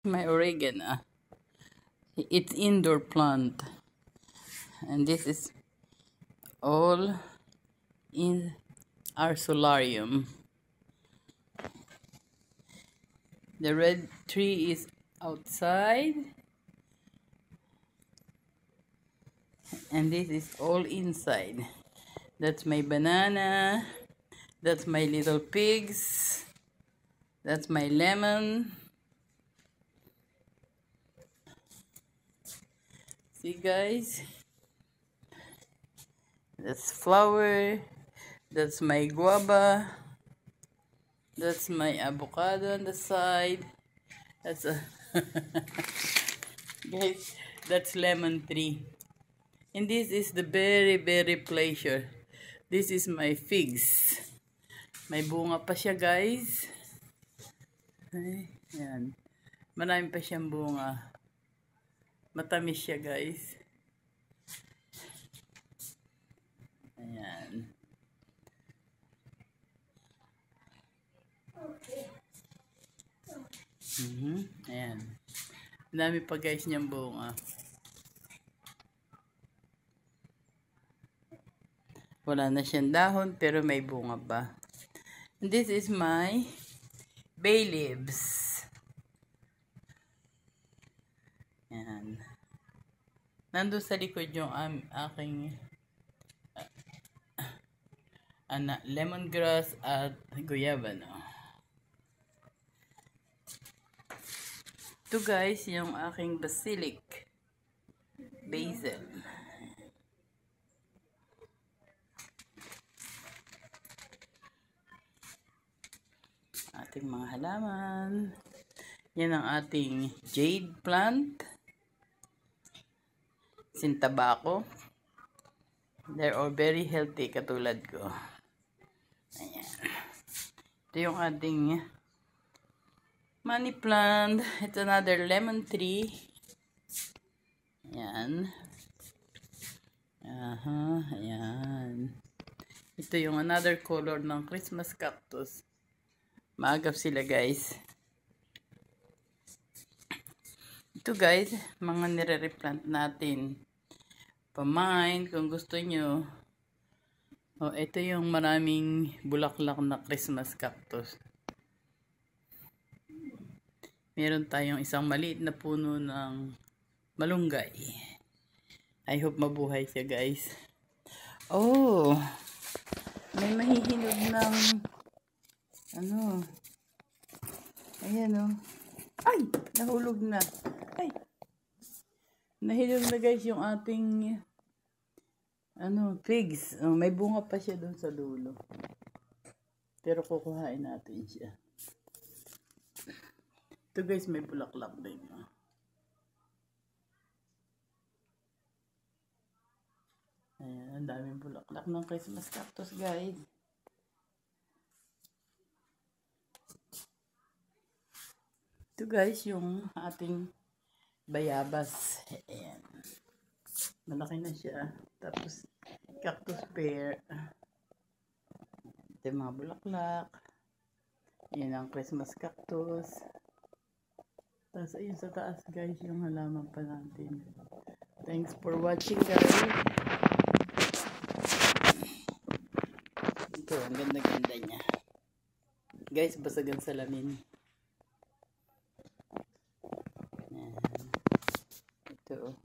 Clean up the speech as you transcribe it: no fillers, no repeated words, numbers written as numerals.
My oregano. It's indoor plant. And this is all in our solarium. The red tree is outside. And this is all inside. That's my banana. That's my little pigs. That's my lemon. See guys? That's flower. That's my guava. That's my avocado on the side. That's a guys, that's lemon tree. And this is the very pleasure. This is my figs. May bunga pa siya guys. Ay, yan. Marami pa siyang bunga. Matamis siya guys. Ayan. Ayan. Dami pa guys niyang bunga. Wala na siyang dahon pero may bunga pa. And this is my bay leaves. Ayan. Nandun sa likod yung aking lemongrass at guyabano. Ito guys, yung aking basilic, basil. Ating mga halaman. Yan ang ating jade plant. Sintabako. They're all very healthy katulad ko. Ayan. Ito yung ating money plant. It's another lemon tree. Ayan. Ayan. Ito yung another color ng Christmas cactus. Maagap sila guys. Ito guys, mga nire-replant natin. Pamain kung gusto nyo. Oh, ito yung maraming bulaklak na Christmas cactus. Meron tayong isang maliit na puno ng malunggay. I hope mabuhay siya guys. Oh, may mahihinog ng ayan oh. Ay, nahulog na. Ay, nahilog na guys yung ating figs. Oh, may bunga pa siya doon sa dulo. Pero kukuhain natin siya. Ito guys, may bulaklak din. Ayan, ang daming bulaklak ng Christmas cactus guys. Ito guys, yung ating bayabas. Ayan. Malaki na siya. Tapos, cactus pear. Ito yung mga bulaklak. Ayan ang Christmas cactus. Tapos, ayun sa taas guys, yung halaman pa natin. Thanks for watching guys. Ito, ang ganda-ganda niya. Guys, basagan salamin. Ito.